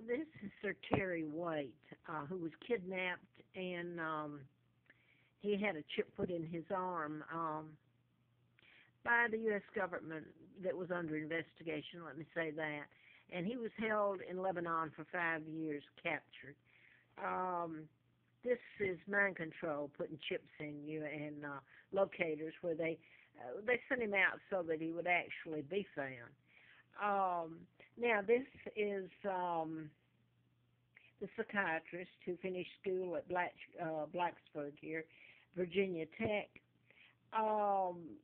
This is Sir Terry Waite, who was kidnapped, and he had a chip put in his arm by the U.S. government that was under investigation, let me say that. And he was held in Lebanon for 5 years, captured. Um, this is mind control, putting chips in you, and locators where they sent him out so that he would actually be found. Um, Now, this is the psychiatrist who finished school at Blacksburg here, Virginia Tech. Um,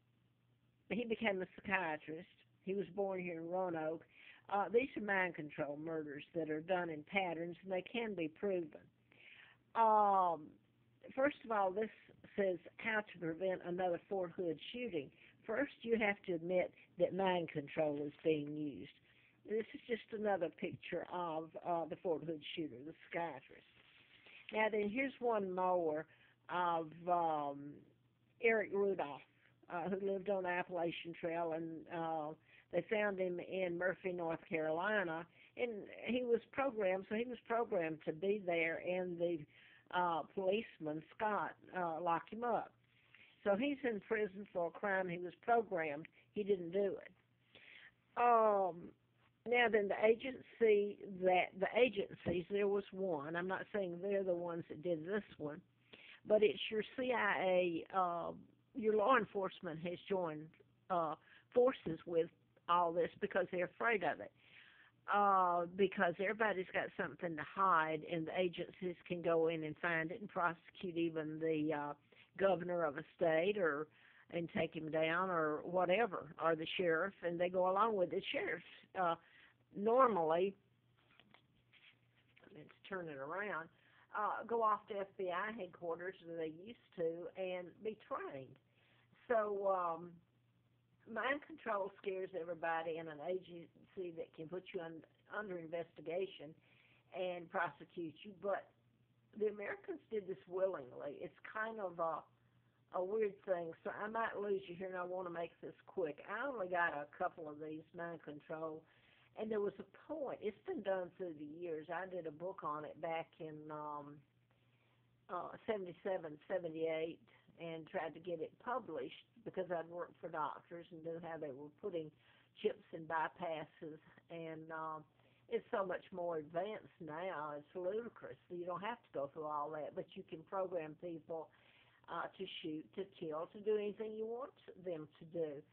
he became a psychiatrist. He was born here in Roanoke. These are mind control murders that are done in patterns, and they can be proven. Um, First of all, this says how to prevent another Fort Hood shooting. First, you have to admit that mind control is being used. This is just another picture of the Fort Hood shooter, the psychiatrist. Now, then, here's one more of Eric Rudolph, who lived on the Appalachian Trail, and they found him in Murphy, North Carolina, and he was programmed, so he was programmed to be there, and the policeman, Scott, locked him up. So he's in prison for a crime he was programmed. He didn't do it. Um, Now then, the agencies, there was one. I'm not saying they're the ones that did this one, but it's your CIA, your law enforcement has joined forces with all this because they're afraid of it. Because everybody's got something to hide, and the agencies can go in and find it and prosecute even the governor of a state, or and take him down, or whatever, or the sheriff, and they go along with the sheriff. Normally, let's turn it around, go off to FBI headquarters as they used to and be trained. So mind control scares everybody in an agency that can put you under investigation and prosecute you. But the Americans did this willingly. It's kind of a weird thing. So I might lose you here, and I want to make this quick. I only got a couple of these mind control. And there was a point. It's been done through the years. I did a book on it back in 77, 78, and tried to get it published because I'd worked for doctors and knew how they were putting chips in bypasses. And it's so much more advanced now. It's ludicrous. You don't have to go through all that, but you can program people to shoot, to kill, to do anything you want them to do.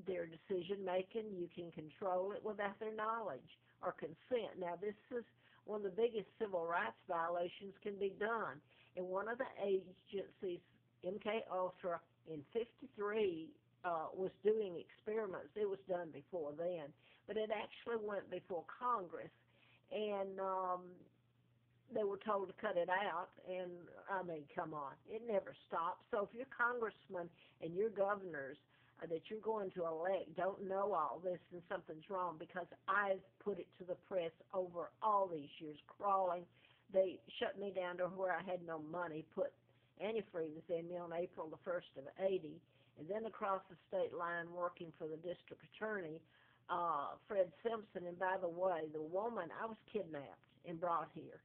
Their decision making, you can control it without their knowledge or consent. Now, this is one of the biggest civil rights violations can be done. And one of the agencies, MK Ultra, in '53, was doing experiments. It was done before then, but it actually went before Congress, and they were told to cut it out. And I mean, come on, it never stopped. So if your congressman and your governors that you're going to elect don't know all this, and something's wrong, because I've put it to the press over all these years, crawling. They shut me down to where I had no money, put antifreeze in me on April the 1st of '80, and then across the state line working for the district attorney, Fred Simpson. And by the way, the woman, I was kidnapped and brought here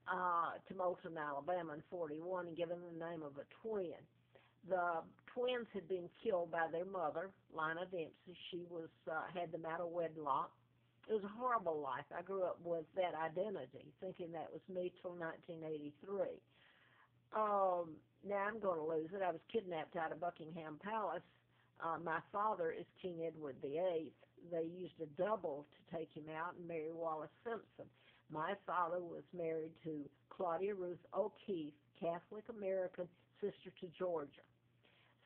to Moulton, Alabama in '41, and given the name of a twin. The twins had been killed by their mother, Lina Dempsey. She was had them out of wedlock. It was a horrible life. I grew up with that identity, thinking that was me till 1983. Now I'm going to lose it. I was kidnapped out of Buckingham Palace. My father is King Edward VIII. They used a double to take him out, and Mary Wallace Simpson. My father was married to Claudia Ruth O'Keefe, Catholic American, sister to Georgia.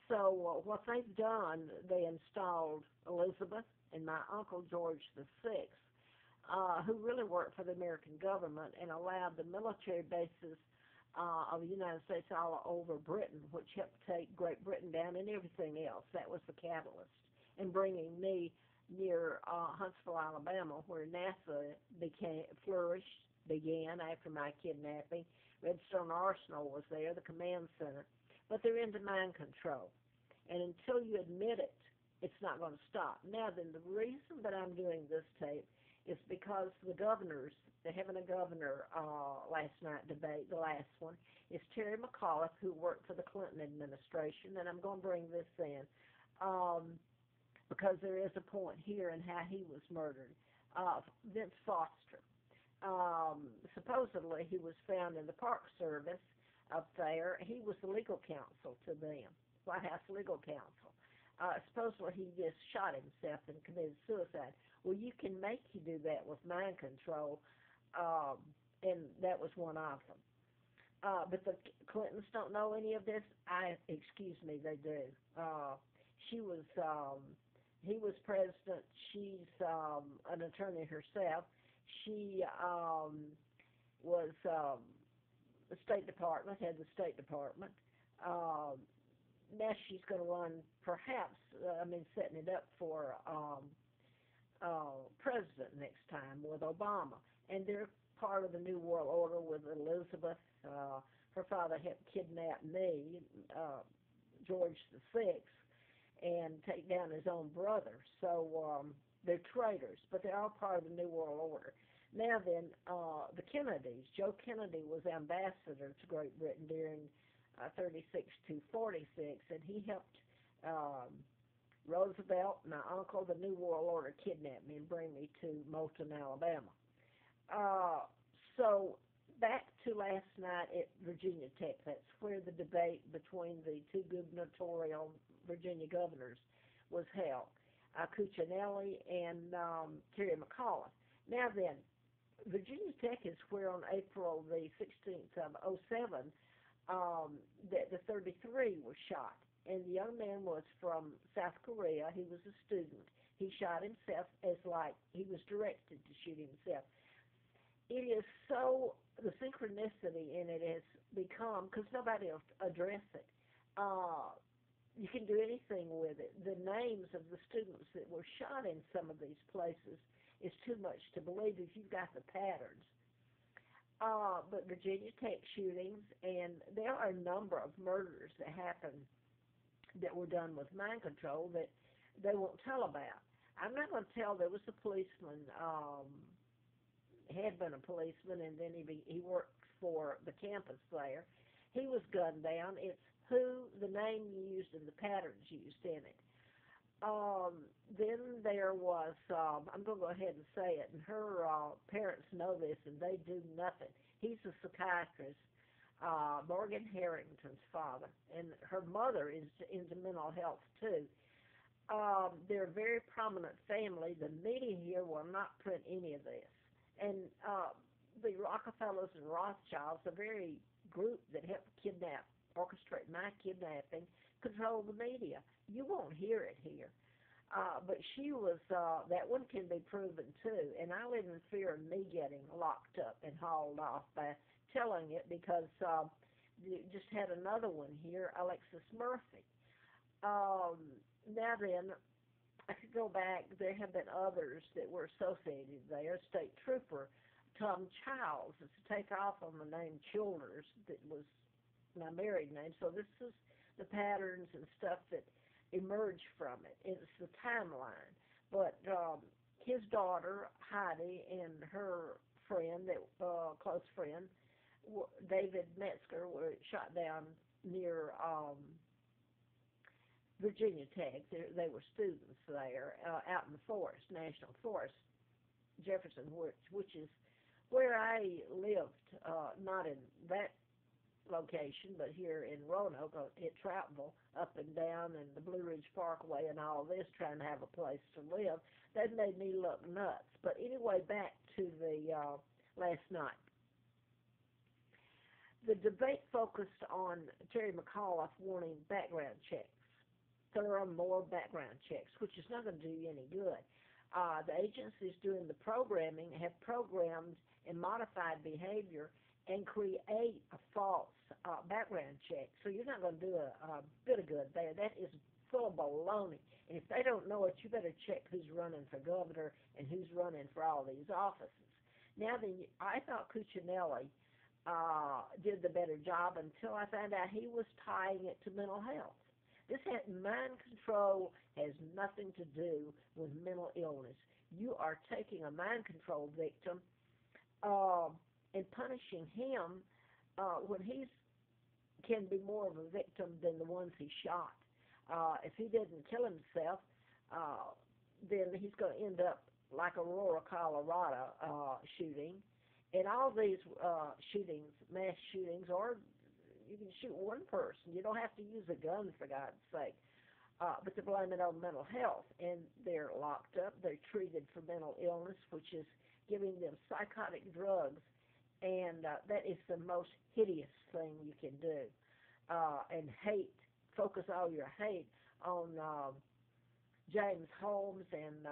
So what they've done, they installed Elizabeth and my uncle George VI, who really worked for the American government and allowed the military bases of the United States all over Britain, which helped take Great Britain down and everything else. That was the catalyst in bringing me near Huntsville, Alabama, where NASA began after my kidnapping. Redstone Arsenal was there, the command center. But they're into mind control. And until you admit it, it's not going to stop. Now then, the reason that I'm doing this tape It's because the governors, they're having a governor last night debate, the last one, is Terry McAuliffe, who worked for the Clinton administration, and I'm going to bring this in because there is a point here in how he was murdered. Vince Foster. Supposedly, he was found in the Park Service up there. He was the legal counsel to them, White House legal counsel. Supposedly, he just shot himself and committed suicide. Well, you can make you do that with mind control, and that was one of them. But the Clintons don't know any of this. Excuse me, they do. She was, he was president. She's an attorney herself. She was the State Department, had the State Department. Now she's going to run, perhaps, setting it up for president next time with Obama. And they're part of the New World Order with Elizabeth. Her father had kidnapped me, George VI, and take down his own brother. So they're traitors, but they're all part of the New World Order. Now then, the Kennedys. Joe Kennedy was ambassador to Great Britain during 36 to 46, and he helped Roosevelt, my uncle, the New World Order, kidnap me and bring me to Moulton, Alabama. So back to last night at Virginia Tech. That's where the debate between the two gubernatorial Virginia governors was held, Cuccinelli and Terry McAuliffe. Now then, Virginia Tech is where on April the 16th of 07 that the 33 was shot. And the young man was from South Korea. He was a student. He shot himself as like he was directed to shoot himself. It is so, the synchronicity in it has become, because nobody will address it. You can do anything with it. The names of the students that were shot in some of these places is too much to believe if you've got the patterns. But Virginia Tech shootings, and there are a number of murders that happened that were done with mind control that they won't tell about. I'm not going to tell. There was a policeman, had been a policeman, and then he worked for the campus there. He was gunned down. It's who, the name used, and the patterns used in it. Then there was, I'm going to go ahead and say it, and her parents know this, and they do nothing. He's a psychiatrist, Morgan Harrington's father, and her mother is into mental health, too. They're a very prominent family. The media here will not print any of this. And the Rockefellers and Rothschilds, a very group that helped orchestrate my kidnapping, control the media. You won't hear it here. But she was, that one can be proven too. And I live in fear of me getting locked up and hauled off by telling it because you just had another one here, Alexis Murphy. Now then, I could go back. There have been others that were associated there. State Trooper Tom Childs. It's a takeoff on the name Childers that was my married name. So this is the patterns and stuff that emerged from it. It's the timeline. But his daughter, Heidi, and her friend, close friend, David Metzger, were shot down near Virginia Tech. They were students there out in the forest, National Forest, Jefferson, which is where I lived, not in that location, but here in Roanoke, at Troutville, up and down, and the Blue Ridge Parkway and all this, trying to have a place to live. That made me look nuts. But anyway, back to the last night. The debate focused on Terry McAuliffe wanting background checks, thorough moral background checks, which is not going to do you any good. The agencies doing the programming have programmed and modified behavior and create a false background check. So you're not going to do a bit of good there. That is full of baloney. And if they don't know it, you better check who's running for governor and who's running for all these offices. Now then, I thought Cuccinelli did the better job until I found out he was tying it to mental health. Mind control has nothing to do with mental illness. you are taking a mind control victim uh, and punishing him when he's can be more of a victim than the ones he shot. If he didn't kill himself, uh, then he's going to end up like Aurora, Colorado shooting. And all these shootings, mass shootings, or you can shoot one person. You don't have to use a gun, for God's sake. But they blame it on mental health, and they're locked up. They're treated for mental illness, which is giving them psychotic drugs, and that is the most hideous thing you can do. And hate, focus all your hate on James Holmes and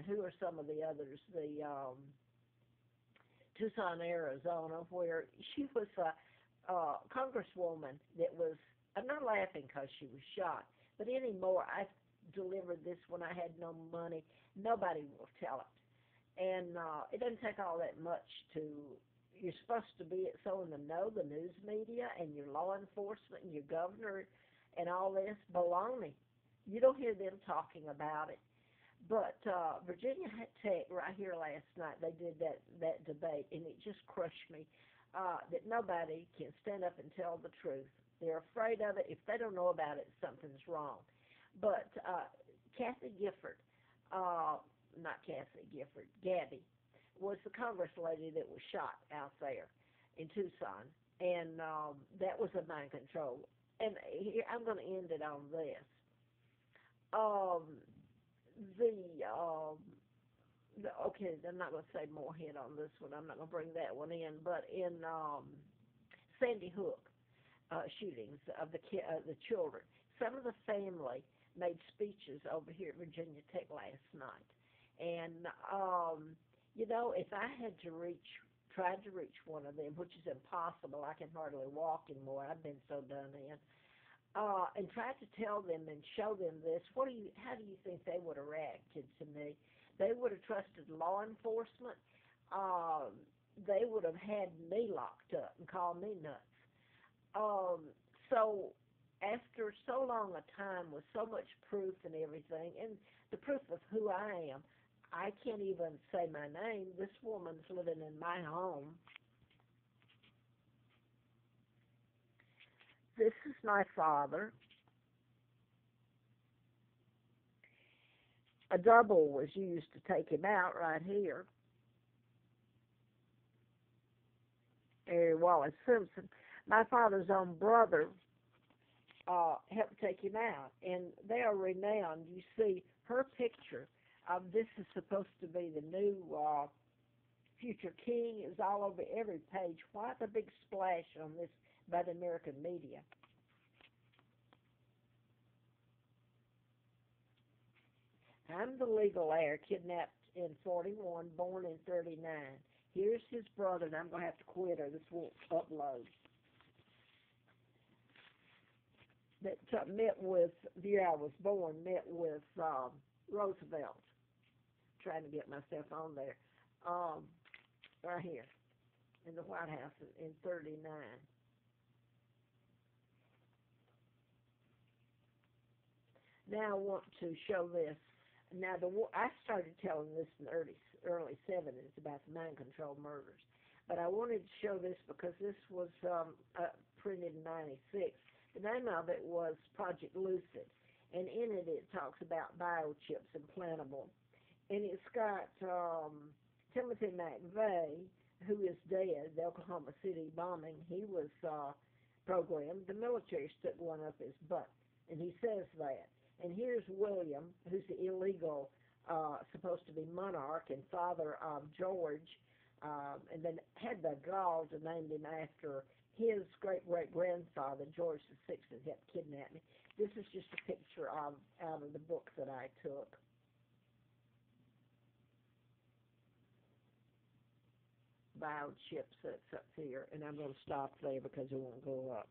who are some of the others? The Tucson, Arizona, where she was a congresswoman that was, I'm not laughing because she was shot, but anymore, I delivered this when I had no money. Nobody will tell it. And it doesn't take all that much to, you're supposed to be so in the know, the news media and your law enforcement and your governor and all this baloney. You don't hear them talking about it. But Virginia Tech right here last night, they did that debate, and it just crushed me that nobody can stand up and tell the truth. They're afraid of it. If they don't know about it, something's wrong. But Kathy Gifford, not Kathy Gifford, Gabby, was the Congress lady that was shot out there in Tucson, and that was a mind control. And here, I'm going to end it on this. Okay, I'm not going to say more hit on this one. I'm not going to bring that one in. But in Sandy Hook shootings of the children, some of the family made speeches over here at Virginia Tech last night. And, if I had to tried to reach one of them, which is impossible, I can hardly walk anymore. I've been so done in. And tried to tell them and show them this, how do you think they would have reacted to me? They would have trusted law enforcement. They would have had me locked up and called me nuts. So after so long a time with so much proof and everything, and the proof of who I am, I can't even say my name. This woman's living in my home. This is my father. A double was used to take him out right here. Harry Wallace Simpson. My father's own brother helped take him out, and they are renowned. You see her picture. This is supposed to be the new future king. Is all over every page. Why the big splash on this by the American media? I'm the legal heir, kidnapped in 41, born in 39. Here's his brother, and I'm going to have to quit or this won't upload. That met with, the year I was born, met with Roosevelt. Trying to get myself on there. Right here in the White House in 39. Now I want to show this. Now I started telling this in the early 70s about the mind control murders, but I wanted to show this because this was printed in 96. The name of it was Project Lucid, and in it talks about biochips implantable, and it's got Timothy McVeigh, who is dead, the Oklahoma City bombing. He was programmed. The military stuck one up his butt, and he says that. And here's William, who's the illegal, supposed to be monarch and father of George, and then had the gall to name him after his great-great-grandfather, George VI, that helped kidnap me. This is just a picture out of the book that I took. Biochips that's up here, and I'm going to stop there because it won't go up.